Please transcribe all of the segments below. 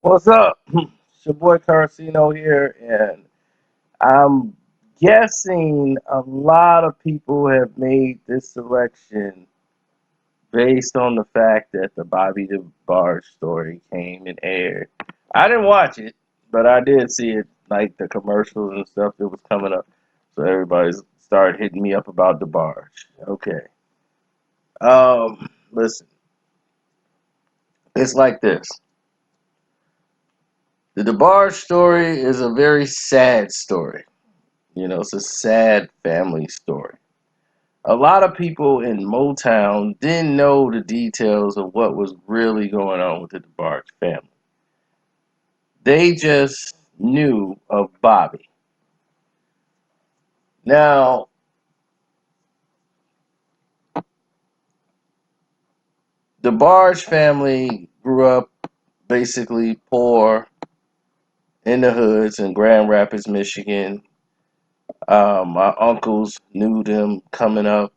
What's up? It's your boy Carcino here, and I'm guessing a lot of people have made this selection based on the fact that the Bobby Debarge story came and aired. I didn't watch it, but I did see it, like the commercials and stuff that was coming up. So everybody started hitting me up about Debarge. Okay. Listen, it's like this. The Debarge story is a very sad story. It's a sad family story. A lot of people in Motown didn't know the details of what was really going on with the Debarge family. They just knew of Bobby. Now, the Debarge family grew up basically poor in the hoods in Grand Rapids, Michigan. My uncles knew them coming up,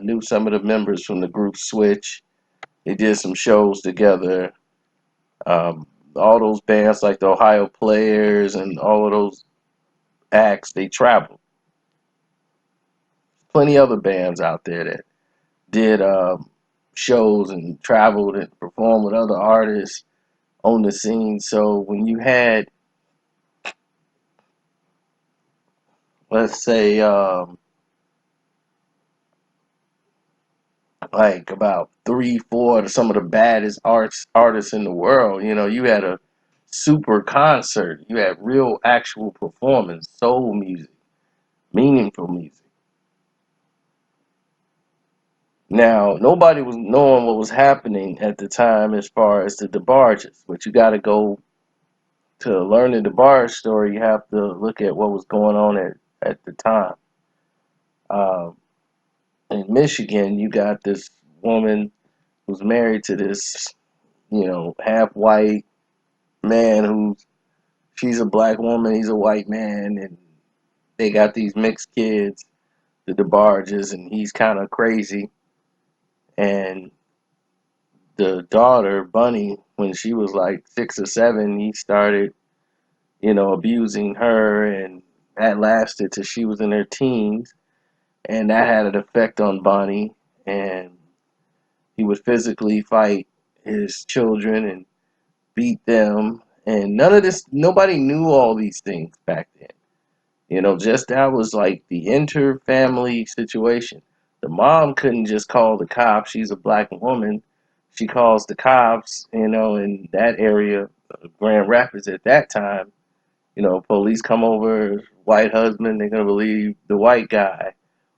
knew some of the members from the group Switch. They did some shows together. Um, all those bands like the Ohio Players and all of those acts, they traveled. Plenty other bands out there that did shows and traveled and performed with other artists on the scene. So when you had, let's say, like about three, four of some of the baddest artists in the world, you had a super concert. You had real, actual performance, soul music, meaningful music. Now, nobody was knowing what was happening at the time as far as the Debarges, but you got to go to learn the Debarge story. You have to look at what was going on at the time. Um, in Michigan, you got this woman who's married to this, half white man who's she's a black woman, he's a white man, and they got these mixed kids, the Debarges, and he's kind of crazy. And the daughter, Bunny, when she was like 6 or 7, he started, abusing her, and that lasted till she was in her teens, and that had an effect on Bunny, and he would physically fight his children and beat them, and nobody knew all these things back then. Just that was like the inter-family situation. The mom couldn't just call the cops. She's a black woman. She calls the cops, in that area, Grand Rapids at that time. Police come over, white husband, they're going to believe the white guy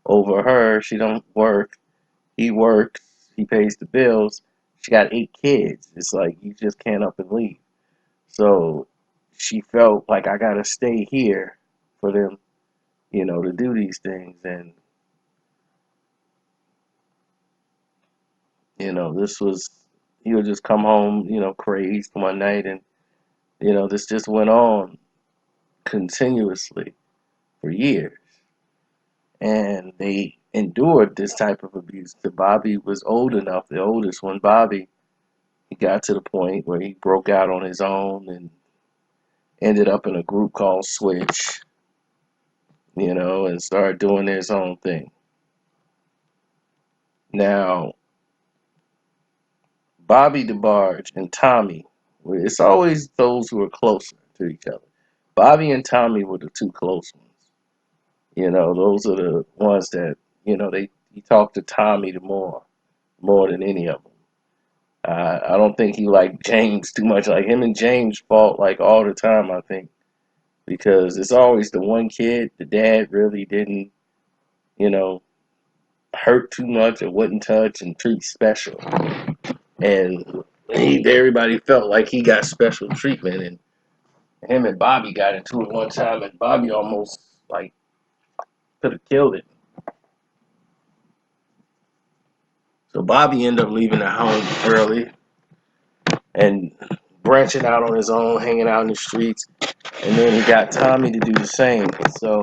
over her. She don't work. He works. He pays the bills. She got 8 kids. It's like you just can't up and leave. So she felt like I got to stay here for them, to do these things. And, this was, he would just come home, crazed one night. And, this just went on continuously for years. And they endured this type of abuse. The Bobby was old enough, the oldest one, Bobby, he got to the point where he broke out on his own and ended up in a group called Switch, and started doing his own thing. Now, Bobby Debarge and Tommy, it's always those who are closer to each other. Bobby and Tommy were the two close ones. Those are the ones that, he talked to Tommy more than any of them. I don't think he liked James too much. Like him and James fought like all the time, I think, because it's always the one kid the dad really didn't, you know, hurt too much or wouldn't touch and treat special. And everybody felt like he got special treatment. And him and Bobby got into it one time, and Bobby almost like could have killed it. So Bobby ended up leaving the home early and branching out on his own, hanging out in the streets. And then he got Tommy to do the same. So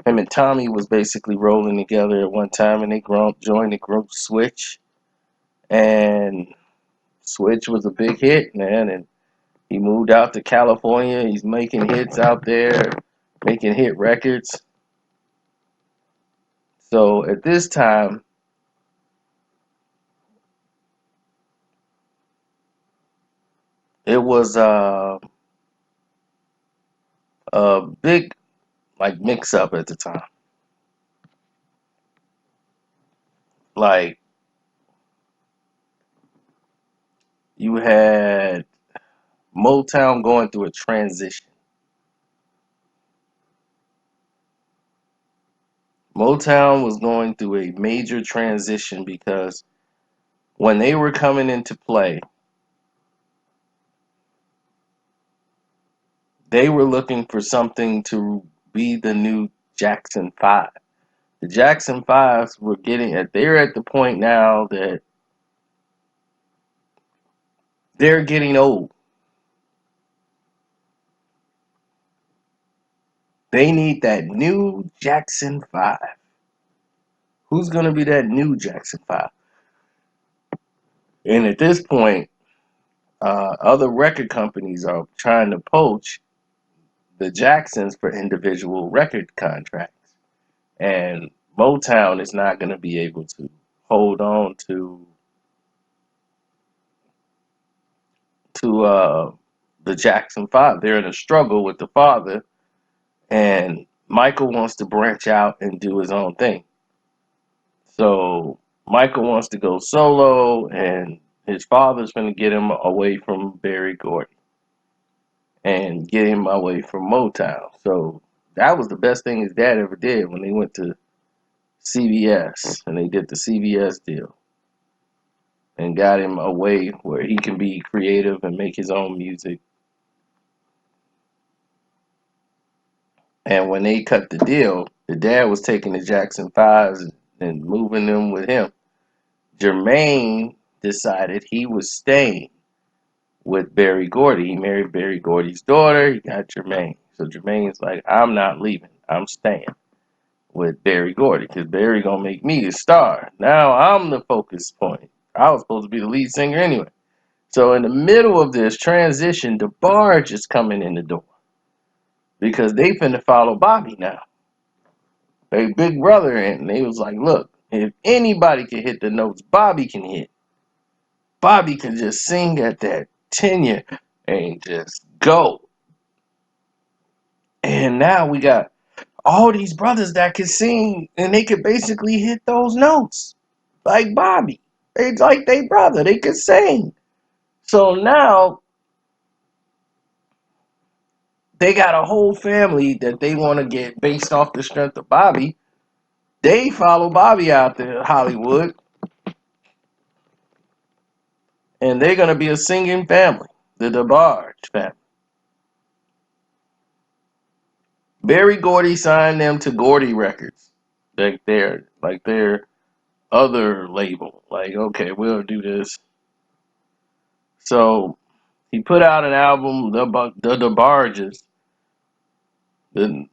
him and Tommy was basically rolling together at one time, and they joined the group Switch. And Switch was a big hit, man. And He moved out to California. He's making hits out there, making hit records. So at this time, it was a big like mix up at the time. Like you had Motown going through a transition. Motown was going through a major transition because when they were coming into play, they were looking for something to be the new Jackson 5. The Jackson 5s were they're at the point now that they're getting old. They need that new Jackson 5. Who's going to be that new Jackson 5? And at this point, other record companies are trying to poach the Jacksons for individual record contracts. And Motown is not going to be able to hold on to the Jackson 5. They're in a struggle with the father, and Michael wants to branch out and do his own thing. So Michael wants to go solo, and his father's going to get him away from Berry Gordy and get him away from Motown. So that was the best thing his dad ever did when they went to CBS and they did the CBS deal and got him away where he can be creative and make his own music. And when they cut the deal, the dad was taking the Jackson 5s and moving them with him. Jermaine decided he was staying with Berry Gordy. He married Berry Gordy's daughter. He got Jermaine. So Jermaine's like, I'm not leaving. I'm staying with Berry Gordy because Berry gonna make me the star. Now I'm the focus point. I was supposed to be the lead singer anyway. So in the middle of this transition, Debarge is coming in the door because they finna follow Bobby now. They big brother, and they was like, look, if anybody can hit the notes Bobby can hit, Bobby can just sing at that tenure and just go. And now we got all these brothers that can sing, and they could basically hit those notes like Bobby. It's like they brother, they could sing. So now they got a whole family that they want to get based off the strength of Bobby. They follow Bobby out to Hollywood, and they're gonna be a singing family, the Debarge family. Berry Gordy signed them to Gordy Records, like their other label. Like, okay, we'll do this. So he put out an album, the Debarges. The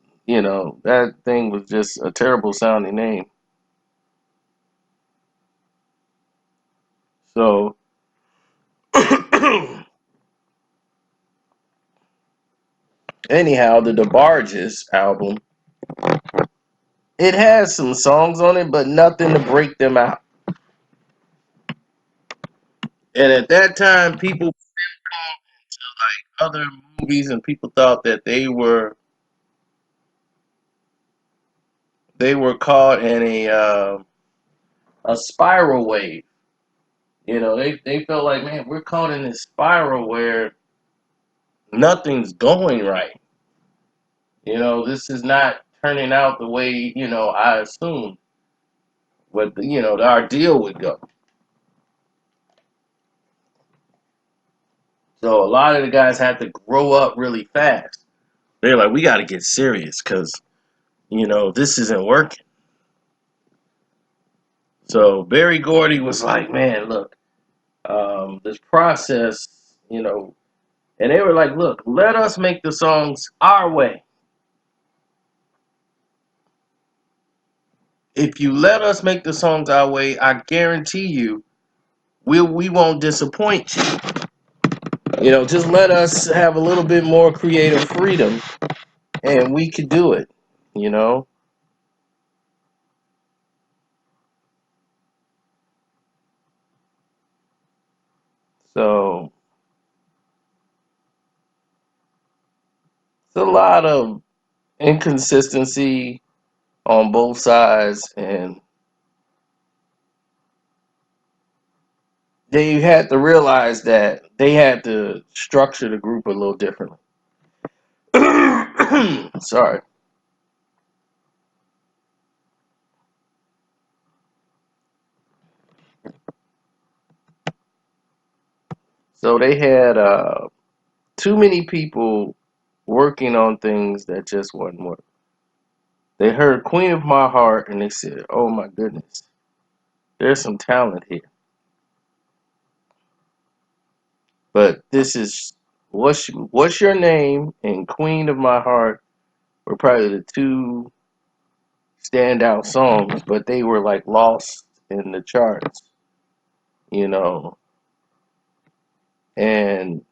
that thing was just a terrible sounding name. So anyhow, the Debarges album, it has some songs on it, but nothing to break them out. And at that time, people other movies and people thought that they were caught in a spiral wave. They felt like, man, we're caught in this spiral where nothing's going right. This is not turning out the way I assumed what our deal would go. So a lot of the guys had to grow up really fast. They're like, we got to get serious because this isn't working. So Berry Gordy was like, man, look, this process, and they were like, look, let us make the songs our way. If you let us make the songs our way, I guarantee you, we won't disappoint you. Just let us have a little bit more creative freedom, and we could do it. You know, so it's a lot of inconsistency on both sides, and they had to realize that they had to structure the group a little differently. Sorry. So they had too many people working on things that just wasn't working. They heard Queen of My Heart and they said, "Oh my goodness, there's some talent here." But this is what's your name and Queen of My Heart were probably the two standout songs, but they were like lost in the charts, you know. And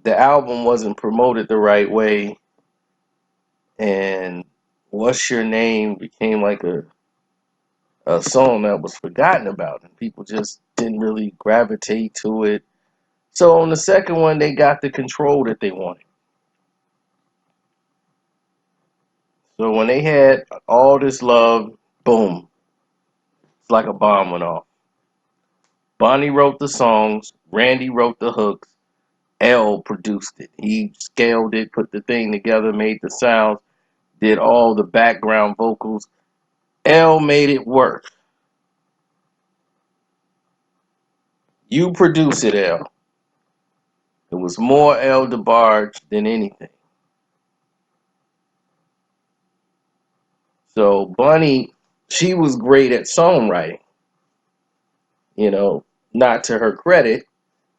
the album wasn't promoted the right way, and What's Your Name became like a song that was forgotten about, and people just didn't really gravitate to it. So on the second one, they got the control that they wanted. So when they had All This Love, boom, it's like a bomb went off. Bonnie wrote the songs, Randy wrote the hooks, L produced it. He scaled it, put the thing together, made the sounds, did all the background vocals. L made it work. You produce it, L. It was more L Debarge than anything. So Bunny, she was great at songwriting, you know, not to her credit,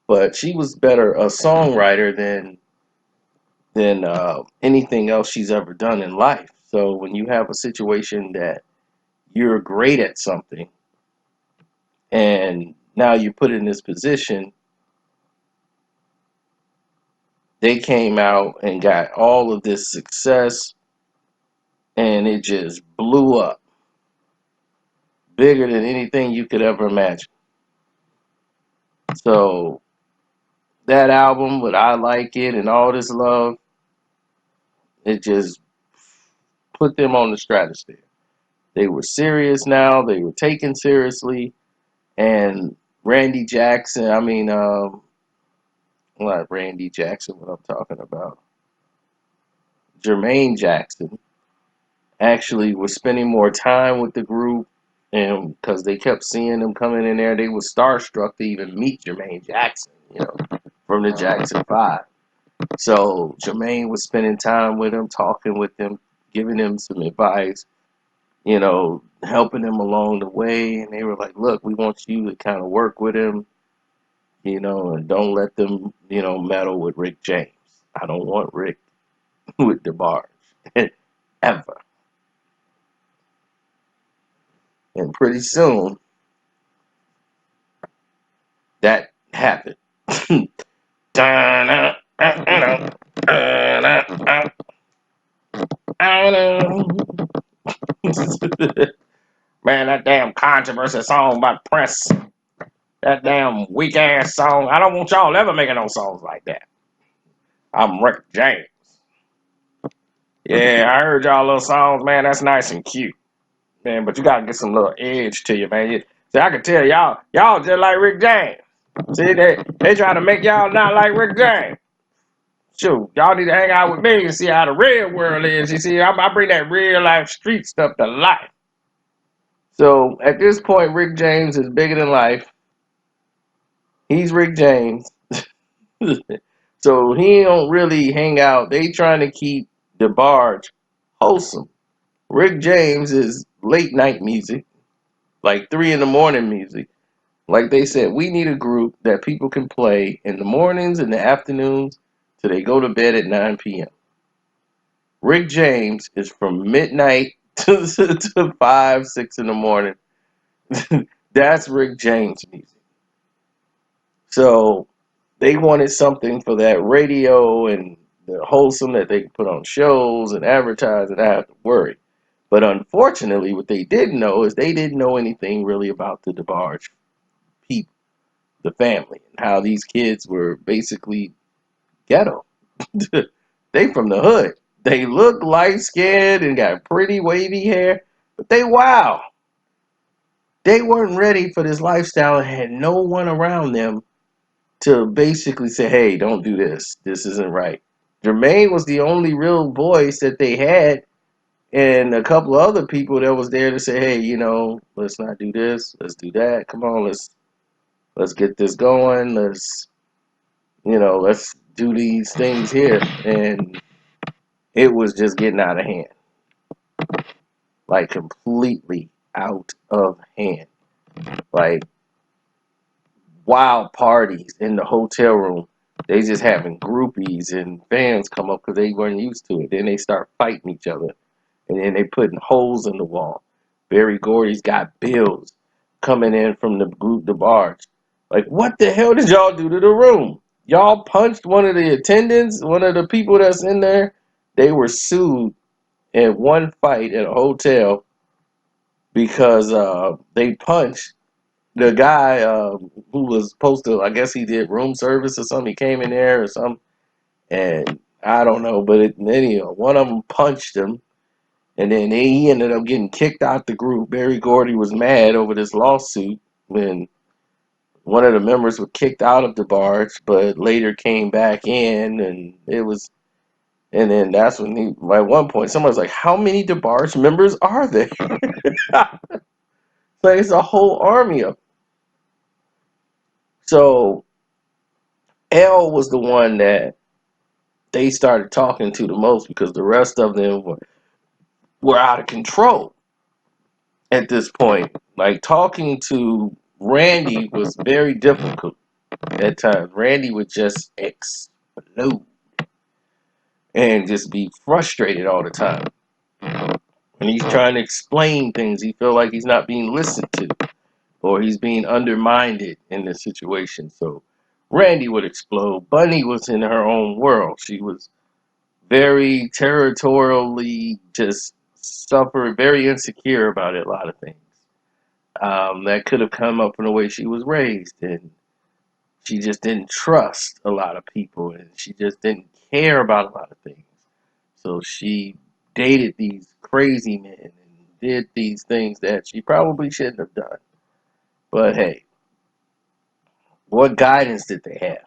but she was better a songwriter than anything else she's ever done in life. So when you have a situation that you're great at something and now you're put in this position, they came out and got all of this success and it just blew up bigger than anything you could ever imagine. So that album with I Like It and All This Love, it just put them on the stratosphere. They were serious now, they were taken seriously, and Randy Jackson, not Randy Jackson, what I'm talking about. Jermaine Jackson actually was spending more time with the group, and because they kept seeing them coming in there, they were starstruck to even meet Jermaine Jackson, from the Jackson 5. So Jermaine was spending time with him, talking with him, giving him some advice, helping him along the way. And they were like, look, we want you to kind of work with him, and don't let them, meddle with Rick James. I don't want Rick with Debarge ever. And pretty soon that happened. Man, that damn controversy song by Prince, that damn weak ass song. I don't want y'all ever making no songs like that. I'm Rick James. Yeah, I heard y'all little songs, man. That's nice and cute, man. But you gotta get some little edge to you, man. See, I can tell y'all just like Rick James. See, they trying to make y'all not like Rick James. Shoot, y'all need to hang out with me and see how the real world is. You see, I bring that real life street stuff to life. So at this point, Rick James is bigger than life. He's Rick James. So he don't really hang out. They trying to keep DeBarge wholesome. Rick James is late night music, like 3 in the morning music. Like they said, we need a group that people can play in the mornings and the afternoons till they go to bed at 9 p.m. Rick James is from midnight to 5, 6 in the morning. That's Rick James music. So they wanted something for that radio and the wholesome that they could put on shows and advertise and not have to worry. But unfortunately, what they didn't know is they didn't know anything really about the Debarge people, the family, and how these kids were basically ghetto. They from the hood. They look light skinned and got pretty wavy hair, but they wow. They weren't ready for this lifestyle and had no one around them to basically say, hey, don't do this. This isn't right. Jermaine was the only real voice that they had, and a couple of other people that was there to say, hey, let's not do this, let's do that. Come on, let's get this going. Let's do these things here. And it was just getting out of hand. Like completely out of hand. Like wild parties in the hotel room. They just having groupies and fans come up because they weren't used to it. Then they start fighting each other. And then they putting holes in the wall. Barry Gordy's got bills coming in from the group Debarge. Like, what the hell did y'all do to the room? Y'all punched one of the attendants, one of the people that's in there. They were sued in one fight at a hotel because they punched the guy who was supposed to, I guess he did room service or something. He came in there or something, and I don't know, but one of them punched him, and then he ended up getting kicked out the group. Barry Gordy was mad over this lawsuit when one of the members was kicked out of the barge, but later came back in, and then that's when at one point, someone was like, how many DeBarge members are there? Like, it's a whole army of. So L was the one that they started talking to the most because the rest of them were out of control at this point. Like, talking to Randy was very difficult at times. Randy would just explode and just be frustrated all the time. And he's trying to explain things. He feel like he's not being listened to, or he's being undermined in this situation. So Randy would explode. Bunny was in her own world. She was very territorially just suffered, very insecure about a lot of things. That could have come up from the way she was raised, and she just didn't trust a lot of people, and she just didn't care about a lot of things. So she dated these crazy men and did these things that she probably shouldn't have done. But hey, what guidance did they have?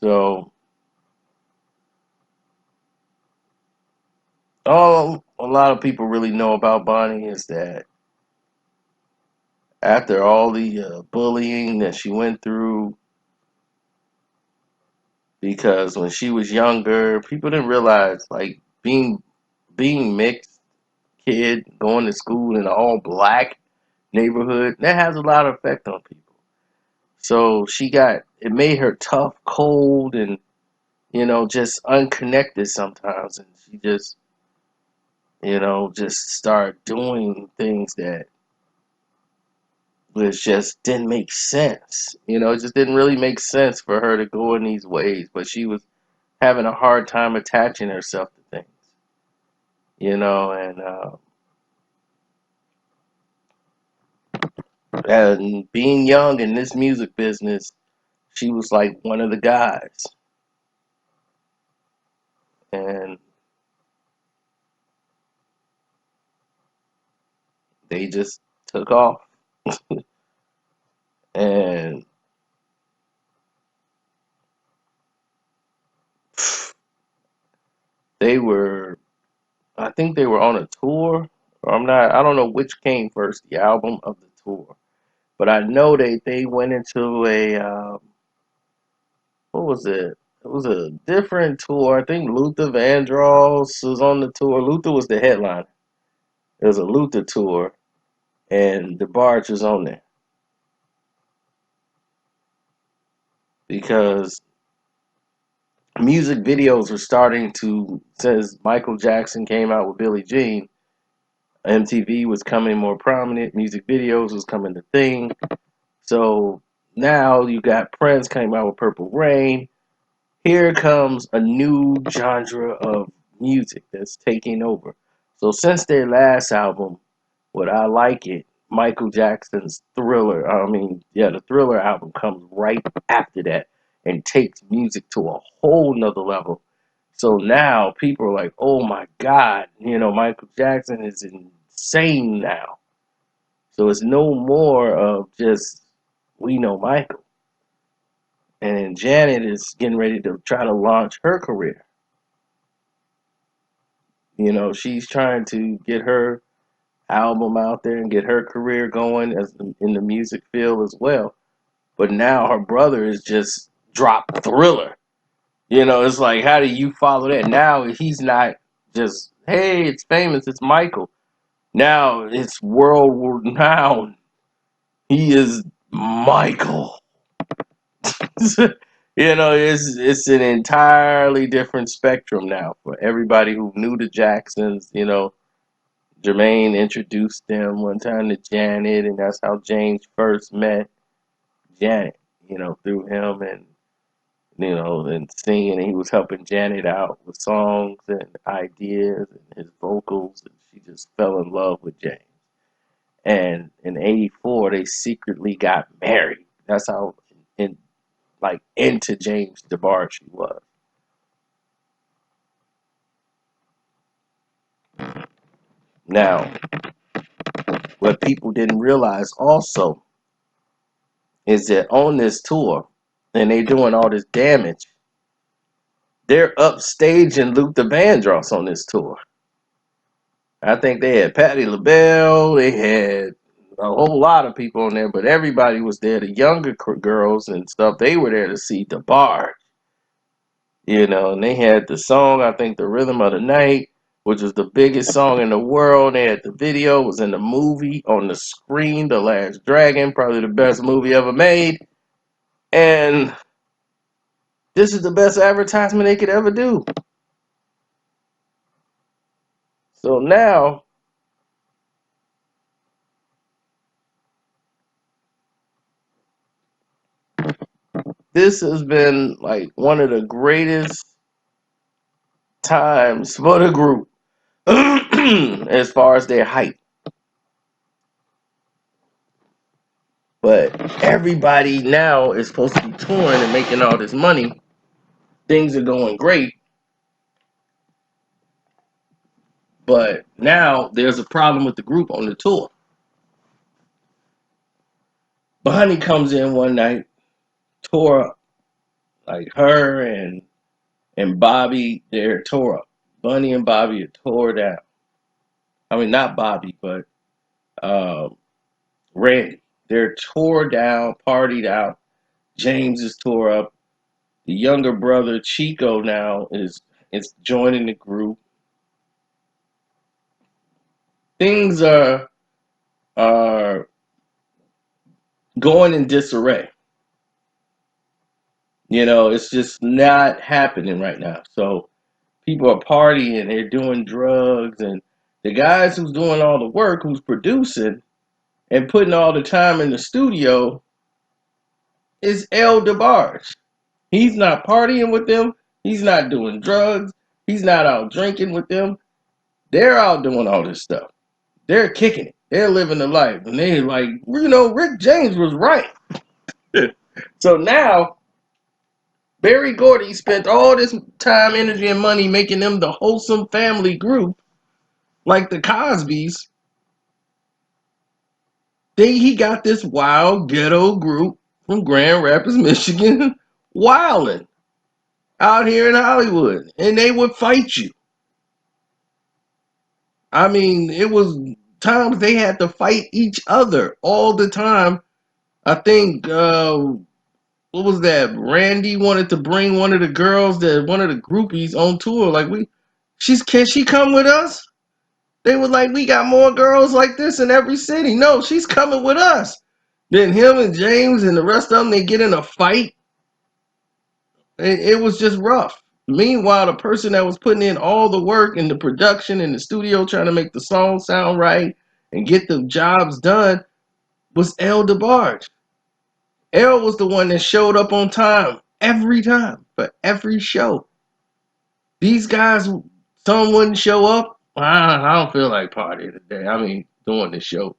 So all a lot of people really know about Bonnie is that after all the bullying that she went through, because when she was younger, people didn't realize like being mixed kid, going to school in an all black neighborhood, that has a lot of effect on people. So it made her tough, cold, and just unconnected sometimes, and she just started doing things that which just didn't make sense. It just didn't really make sense for her to go in these ways. But she was having a hard time attaching herself to things, and being young in this music business, she was like one of the guys, and they just took off, and they were, I think they were on a tour, or I don't know which came first, the album of the tour. But I know they went into what was it? It was a different tour. I think Luther Vandross was on the tour. Luther was the headliner. It was a Luther tour, and DeBarge was on there because music videos were starting to, since Michael Jackson came out with Billie Jean, MTV was coming more prominent. Music videos was coming the thing. So now you got Prince came out with Purple Rain. Here comes a new genre of music that's taking over. So since their last album, what I like it, Michael Jackson's Thriller, the Thriller album comes right after that and takes music to a whole nother level. So now people are like, oh my God, Michael Jackson is insane now. So it's no more of just, we know Michael. And Janet is getting ready to try to launch her career. She's trying to get her album out there and get her career going in the music field as well. But now her brother is just dropped Thriller. It's like, how do you follow that? Now he's not just, hey, it's famous, it's Michael. Now it's world renowned. He is Michael. It's an entirely different spectrum now for everybody who knew the Jacksons. Jermaine introduced them one time to Janet, and that's how James first met Janet. Through him and singing, and he was helping Janet out with songs and ideas and his vocals, and she just fell in love with James. And in '84, they secretly got married. That's how into James Debarge she was. Now, what people didn't realize also is that on this tour, and they doing all this damage, they're upstaging Luther Vandross on this tour. I think they had Patti LaBelle, they had a whole lot of people on there, but everybody was there. The younger girls and stuff, they were there to see Debarge. And they had the song, I think, The Rhythm of the Night, which was the biggest song in the world. They had the video, it was in the movie on the screen, The Last Dragon, probably the best movie ever made. And this is the best advertisement they could ever do. So now, this has been like one of the greatest times for the group as far as their hype. But everybody now is supposed to be touring and making all this money. Things are going great. But now there's a problem with the group on the tour. Bonnie comes in one night, tore up. Like her and Bobby, they're tore up. Bunny and Bobby are tore down. I mean, not Bobby, but Randy. They're tore down, partied out. James is tore up. The younger brother, Chico, now is joining the group. Things are going in disarray. It's just not happening right now. So people are partying, they're doing drugs, and the guys who's doing all the work, who's producing and putting all the time in the studio, is El Debarge. He's not partying with them. He's not doing drugs. He's not out drinking with them. They're out doing all this stuff. They're kicking it. They're living the life. And they're like, Rick James was right. So now, Barry Gordy spent all this time, energy, and money making them the wholesome family group, like the Cosbys. He got this wild ghetto group from Grand Rapids, Michigan, wilding out here in Hollywood, and they would fight you. I mean, it was times they had to fight each other all the time. I think what was that? Randy wanted to bring one of the girls, one of the groupies, on tour. Like, can she come with us? They were like, we got more girls like this in every city. No, she's coming with us. Then him and James and the rest of them, they get in a fight. It was just rough. Meanwhile, the person that was putting in all the work in the production in the studio, trying to make the song sound right and get the jobs done, was El Debarge. L was the one that showed up on time every time for every show. These guys, some wouldn't show up. I don't feel like partying today. I mean, doing the show.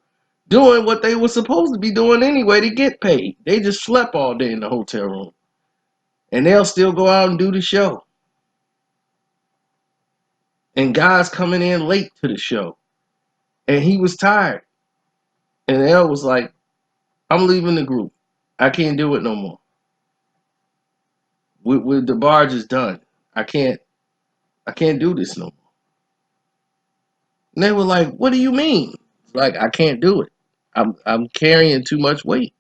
Doing what they were supposed to be doing anyway to get paid. They just slept all day in the hotel room. And they'll still go out and do the show. And guys coming in late to the show. And he was tired. And L was like, I'm leaving the group. I can't do it no more. With Debarge is done. I can't do this no more. And they were like, what do you mean? Like, I can't do it. I'm carrying too much weight.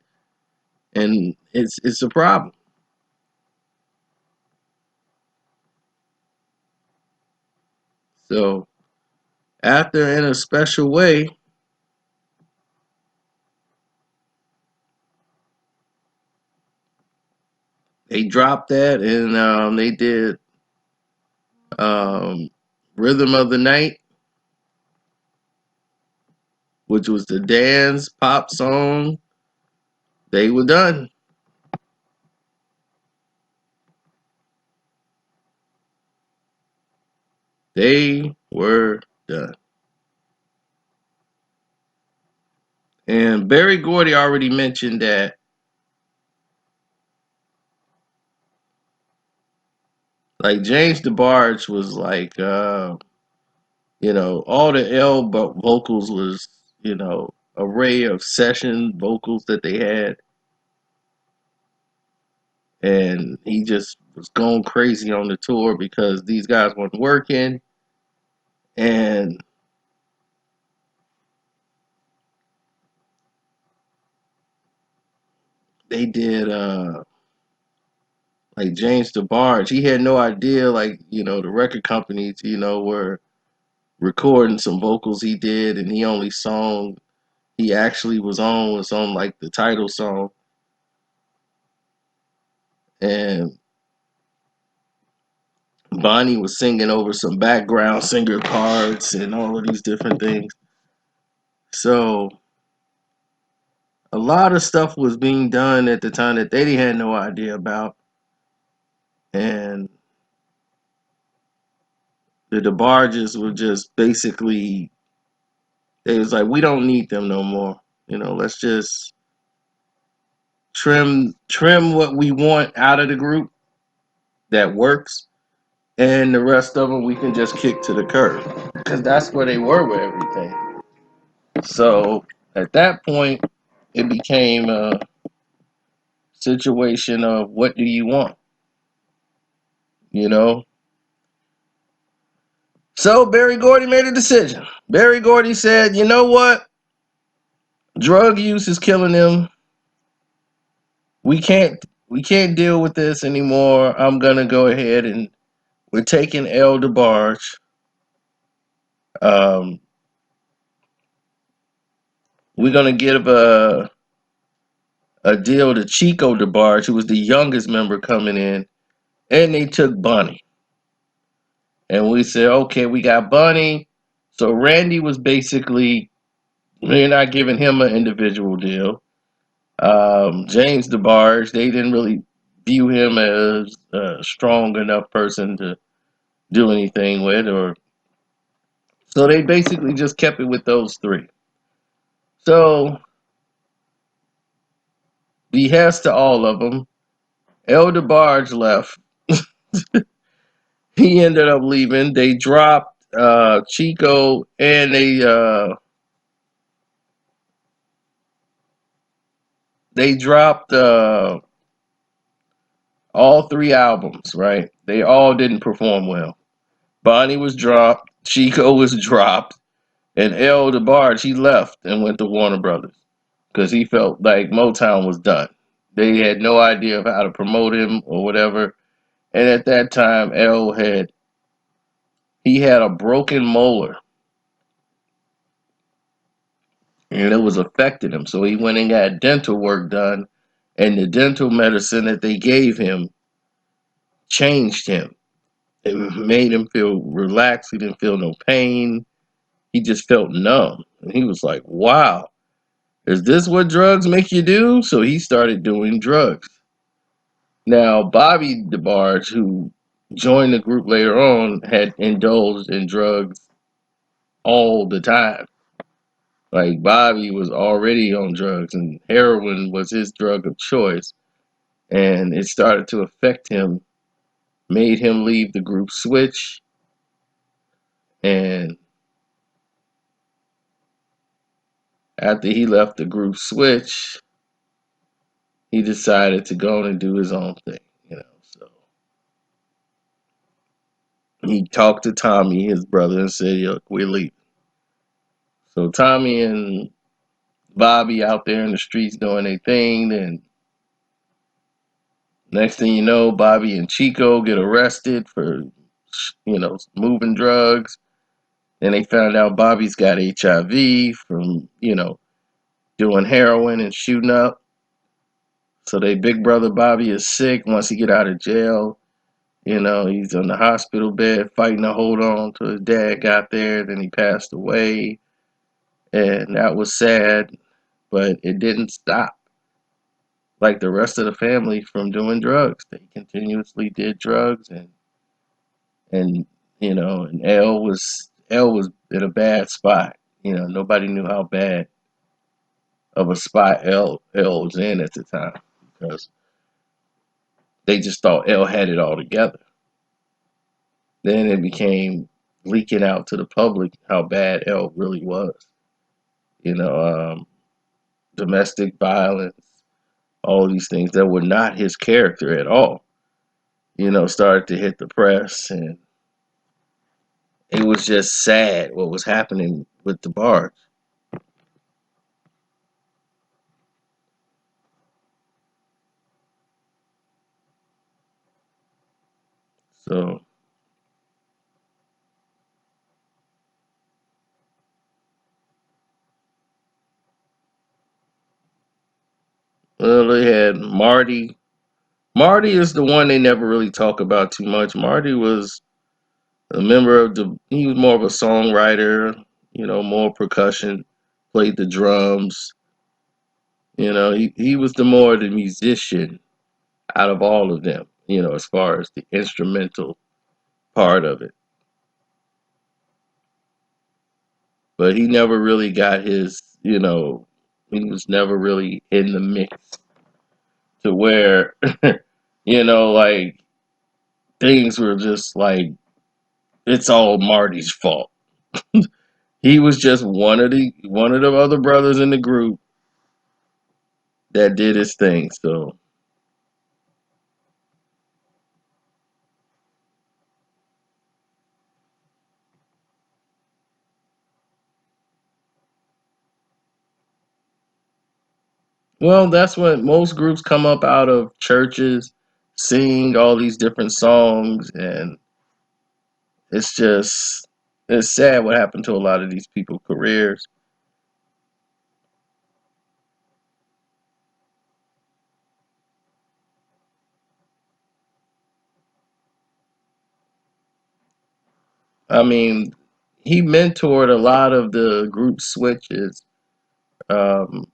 And it's a problem. So after in a special way, they dropped that and they did um, Rhythm of the Night, which was the dance pop song. They were done. They were done. And Barry Gordy already mentioned that like James Debarge was like all the L vocals was, array of session vocals that they had. And he just was going crazy on the tour because these guys weren't working. And they did like James DeBarge. He had no idea, like, the record companies, were recording some vocals he did, and he only song he actually was on like the title song. And Bonnie was singing over some background singer parts and all of these different things. So a lot of stuff was being done at the time that they had no idea about. And the DeBarges were just basically, they was like, we don't need them no more. Let's just trim what we want out of the group that works, and the rest of them we can just kick to the curb, because that's where they were with everything. So at that point, it became a situation of what do you want, you know? So Barry Gordy made a decision. Barry Gordy said, you know what? Drug use is killing them. We can't deal with this anymore. I'm gonna go ahead and we're taking El DeBarge. Um, we're gonna give a deal to Chico DeBarge, who was the youngest member coming in, and they took Bunny. And we said, okay, we got Bunny. So Randy was basically, they're not giving him an individual deal. James DeBarge, they didn't really view him as a strong enough person to do anything with, or so they basically just kept it with those three. So, behest to all of them, El DeBarge left. He ended up leaving. They dropped Chico, and they dropped all three albums. Right? They all didn't perform well. Bonnie was dropped. Chico was dropped. And El DeBarge, he left and went to Warner Brothers because he felt like Motown was done. They had no idea of how to promote him or whatever. And at that time, he had a broken molar, and it was affecting him. So he went and got dental work done, and the dental medicine that they gave him changed him. It made him feel relaxed. He didn't feel no pain. He just felt numb. And he was like, wow. Is this what drugs make you do? So he started doing drugs. Now, Bobby Debarge, who joined the group later on, had indulged in drugs all the time. Like, Bobby was already on drugs, and heroin was his drug of choice. And it started to affect him, made him leave the group Switch. And after he left the group Switch, he decided to go and do his own thing, you know. So he talked to Tommy, his brother, and said, "Look, we're leaving." So Tommy and Bobby out there in the streets doing their thing. Then next thing you know, Bobby and Chico get arrested for, moving drugs. Then they found out Bobby's got HIV from, doing heroin and shooting up. So they big brother Bobby is sick. Once he get out of jail, he's on the hospital bed fighting to hold on till his dad got there. Then he passed away. And that was sad, but it didn't stop like the rest of the family from doing drugs. They continuously did drugs, and and L was in a bad spot. Nobody knew how bad of a spot L was in at the time because they just thought L had it all together. Then it became leaking out to the public how bad L really was. You know, Domestic violence, all these things that were not his character at all. Started to hit the press, and it was just sad what was happening with Debarge. So, well, they had Marty. Marty is the one they never really talk about too much. Marty was a member of he was more of a songwriter, more percussion, played the drums. He was the more the musician out of all of them, as far as the instrumental part of it. But he never really got he was never really in the mix to where, like things were just like, it's all Marty's fault. He was just one of the other brothers in the group that did his thing. So, well, that's what most groups come up out of churches, sing all these different songs, and it's just it's sad what happened to a lot of these people's careers. I mean, he mentored a lot of the group switches. Um,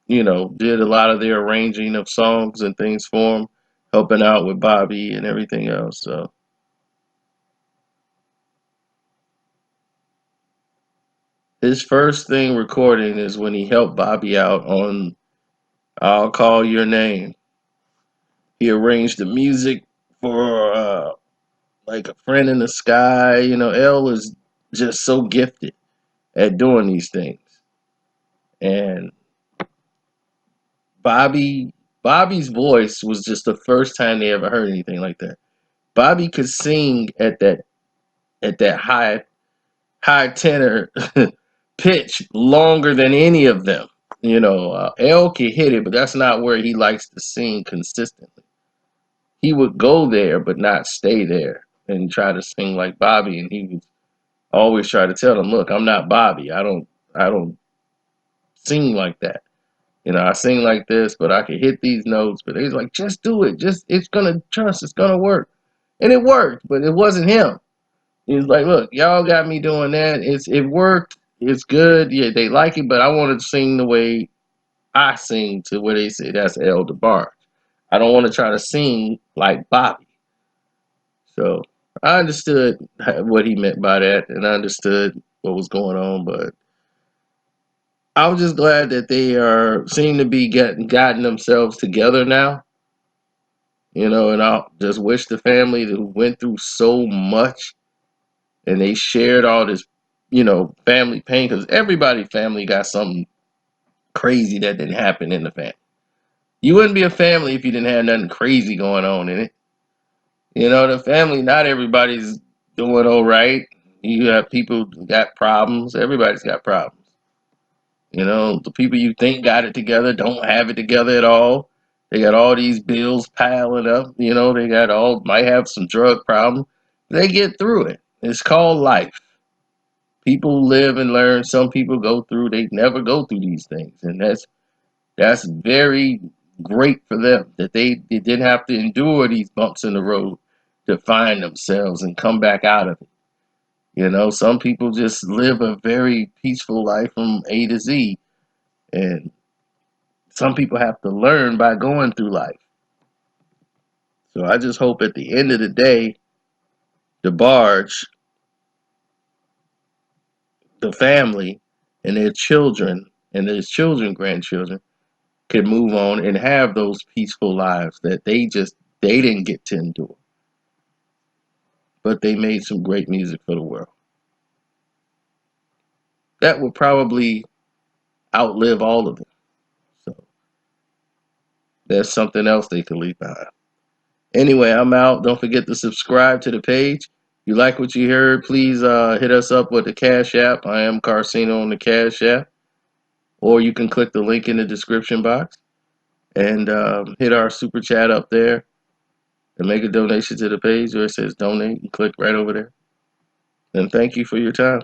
did a lot of their arranging of songs and things for him, helping out with Bobby and everything else. So his first thing recording is when he helped Bobby out on "I'll Call Your Name." He arranged the music for like "A Friend in the Sky." L is just so gifted at doing these things, and Bobby's voice was just the first time they ever heard anything like that. Bobby could sing at that high tenor pitch longer than any of them. L could hit it, but that's not where he likes to sing consistently. He would go there, but not stay there and try to sing like Bobby. And he would always try to tell them, "Look, I'm not Bobby. I don't sing like that. I sing like this, but I can hit these notes." But he's like, "Just do it. It's gonna trust. It's gonna work." And it worked, but it wasn't him. He's like, "Look, y'all got me doing that. It worked. it's good. Yeah, they like it, but I want to sing the way I sing to where they say that's El Debarge. I don't want to try to sing like Bobby. So I understood what he meant by that, and I understood what was going on. But I was just glad that they are seem to be gotten themselves together now. And I just wish the family who went through so much and they shared all this, family pain, because everybody family got something crazy that didn't happen in the family. You wouldn't be a family if you didn't have nothing crazy going on in it. The family, not everybody's doing all right. You have people who got problems. Everybody's got problems. The people you think got it together don't have it together at all. They got all these bills piling up. They got might have some drug problem. They get through it. It's called life. People live and learn. Some people go through. They never go through these things, and that's very great for them that they didn't have to endure these bumps in the road to find themselves and come back out of it. Some people just live a very peaceful life from A to Z, and some people have to learn by going through life. So I just hope at the end of the day, the Barge, the family, and their children and their children, grandchildren, can move on and have those peaceful lives that they didn't get to endure. But they made some great music for the world. That will probably outlive all of them. So that's something else they can leave behind. Anyway, I'm out. Don't forget to subscribe to the page. If you like what you heard, please hit us up with the Cash App. I am Carcino on the Cash App. Or you can click the link in the description box and hit our super chat up there and make a donation to the page where it says donate and click right over there. And thank you for your time.